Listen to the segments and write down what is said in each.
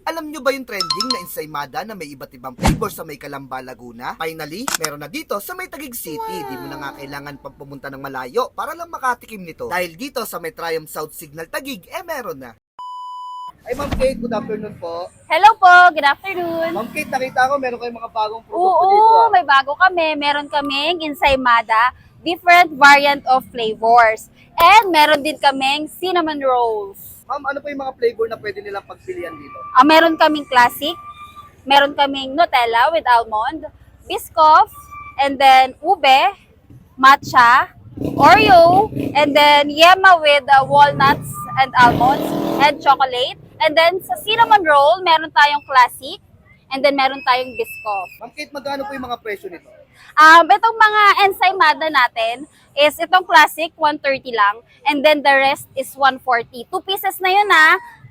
Alam nyo ba yung trending na ensaymada na may iba't ibang flavor sa may Calamba, Laguna? Finally, meron na dito sa may Taguig City. Di mo na nga kailangan pang pumunta ng malayo para lang makatikim nito. Dahil dito sa may Triumph South Signal Taguig, meron na. Ay, Ma'am Kate, good afternoon po. Hello po, good afternoon. Ma'am Kate, nakita ko meron kayong mga bagong produkto Oo, dito. may bago kami. Meron kaming ensaymada, different variant of flavors. And meron din kaming cinnamon rolls. Ma'am, ano po yung mga flavor na pwede nilang pagpilian dito? Meron kaming classic, meron kaming Nutella with almond, Biscoff, and then ube, matcha, Oreo, and then Yema with walnuts and almonds, and chocolate. And then sa cinnamon roll, meron tayong classic, and then meron tayong Biscoff. Ma'am Kate, magkano po yung mga presyo nito? Itong mga ensaymada natin is itong classic, 130 lang. And then the rest is 140. 2 pieces na yun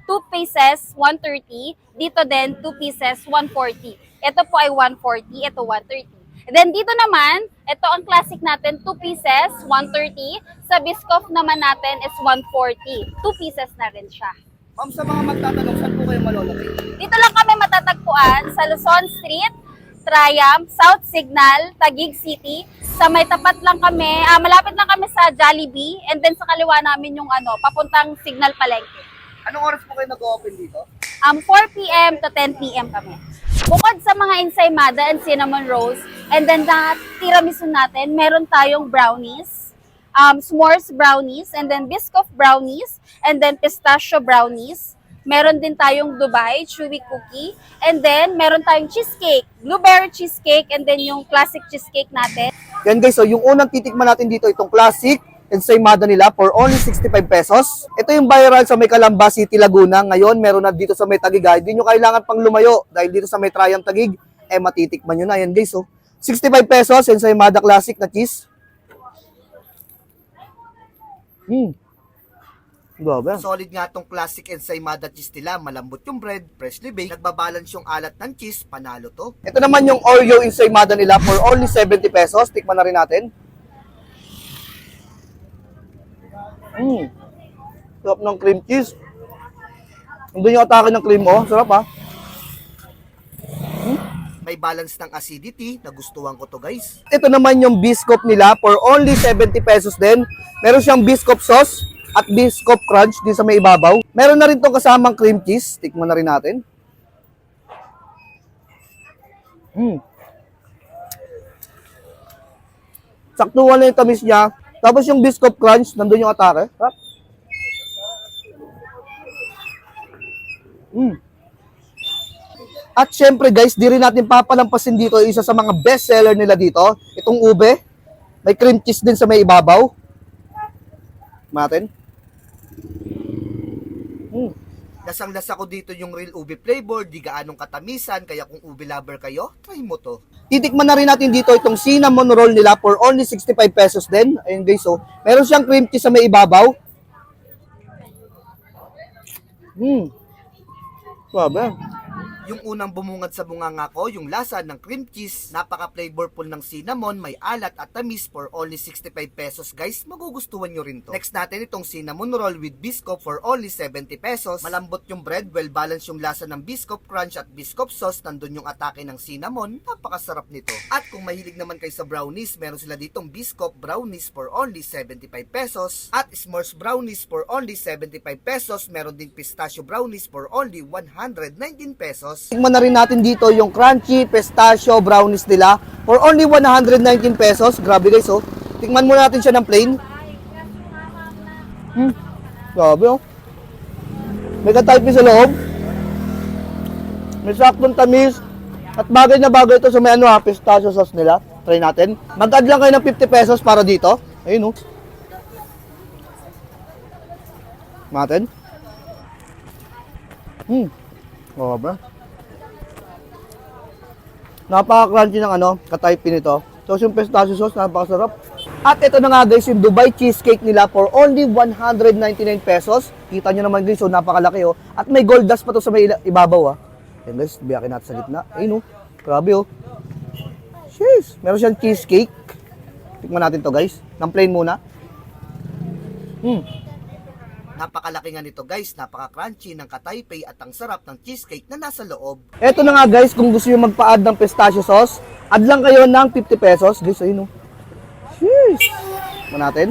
2 pieces, 130. Dito din, 2 pieces, 140. Ito po ay 140, ito 130. And then dito naman, ito ang classic natin, 2 pieces, 130. Sa Biscoff naman natin is 140. 2 pieces na rin siya. Ma'am, sa mga magtatanong, saan po kayo malolokate? Dito lang kami matatagpuan sa Luzon Street, Triumph, South Signal, Taguig City. Sa may tapat lang kami, malapit lang kami sa Jollibee, and then sa kaliwa namin yung papuntang Signal Palengke. Anong oras po kayo nag-open dito? 4 p.m. to 10 p.m. kami. Bukod sa mga ensaymada and cinnamon rolls, and then na tiramisu natin, meron tayong brownies, s'mores brownies, and then Biscoff brownies, and then pistachio brownies. Meron din tayong Dubai chewy cookie, and then meron tayong cheesecake, blueberry cheesecake, and then yung classic cheesecake natin. Yan guys, so yung unang titikman natin dito, itong classic ensaymada nila for only 65 pesos. Ito yung viral sa may Calamba City, Laguna. Ngayon, meron na dito sa may Taguig. Hindi nyo kailangan pang lumayo dahil dito sa may Triumph Taguig, matitikman nyo na. Yan guys, so 65 pesos, ensaymada classic na cheese. Grabe. Solid nga tong classic ensaymada cheese nila. Malambot yung bread, freshly baked. Nagbabalance yung alat ng cheese, panalo to. Ito naman yung Oreo ensaymada nila for only 70 pesos. Tikman na rin natin. Sarap ng cream cheese. Hindi yung atake ng cream, sarap May balance ng acidity, nagustuhan ko to guys. Ito naman yung Biscoff nila for only 70 pesos din. Meron siyang Biscoff sauce at Biscoff crunch din sa may ibabaw. Meron na rin tong kasamang cream cheese. Tikman na rin natin. Saktuhan na yung tamis niya. Tapos yung Biscoff crunch, nandun yung atake. Sarap. At syempre guys, di rin natin papalampasin dito isa sa mga best seller nila dito. Itong ube. May cream cheese din sa may ibabaw. Matin. Lasang-lasa ko dito yung real ube flavor, di gaanong katamisan, kaya kung ube lover kayo, try mo to. Titikman na rin natin dito itong cinnamon roll nila for only 65 pesos din. Ayun guys, so meron siyang cream cheese sa may ibabaw. Grabe. Yung unang bumungad sa bunganga ko, yung lasa ng cream cheese, napaka-flavorful ng cinnamon, may alat at tamis for only 65 pesos guys, magugustuhan nyo rin to. Next natin itong cinnamon roll with Biscoff for only 70 pesos. Malambot yung bread, well balanced yung lasa ng Biscoff crunch at Biscoff sauce, nandun yung atake ng cinnamon, napakasarap nito. At kung mahilig naman kayo sa brownies, meron sila ditong Biscoff brownies for only 75 pesos. At s'mores brownies for only 75 pesos, meron ding pistachio brownies for only 119 pesos. Tingnan na rin natin dito yung crunchy pistachio brownies nila for only 119 pesos. Grabe guys, Tingnan muna natin siya ng plain. Grabe, May ka-type sa loob. May saktong tamis. At bagay na bagay ito sa may pistachio sauce nila. Try natin. Mag-add lang kayo ng 50 pesos para dito. Ayun, Natin. Grabe. Napaka-crunchy ng ka-type nito. So, yung pistachio sauce, napakasarap. At ito na nga guys, yung Dubai cheesecake nila for only 199 pesos. Kita nyo naman guys, napakalaki At may gold dust pa to sa may ibabaw Yan guys, biyakin natin sa gitna. Ayun grabe Jeez, meron siyang cheesecake. Tikman natin to guys. Ng plain muna. Napakalaki nga nito guys, napaka-crunchy ng ka-Taipei at ang sarap ng cheesecake na nasa loob. Eto na nga guys, kung gusto nyo magpa-add ng pistachio sauce, add lang kayo ng 50 pesos. Guys, ayun o. Sheesh! Tignan natin.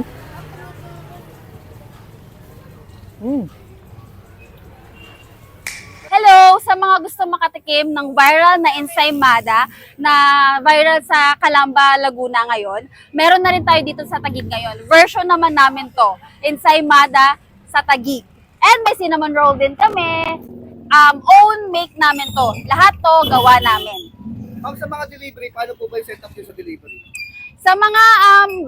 Hello! Sa mga gusto makatikim ng viral na ensaymada na viral sa Calamba, Laguna ngayon, meron na rin tayo dito sa Taguig ngayon. Version naman namin to, ensaymada sa Taguig. And may cinnamon roll din kami. Own make namin to. Lahat to gawa namin. Ma'am, sa mga delivery, paano po ba yung setup nyo sa delivery? Sa mga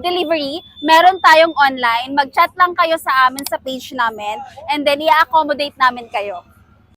delivery, meron tayong online. Mag-chat lang kayo sa amin sa page namin and then i-accommodate namin kayo.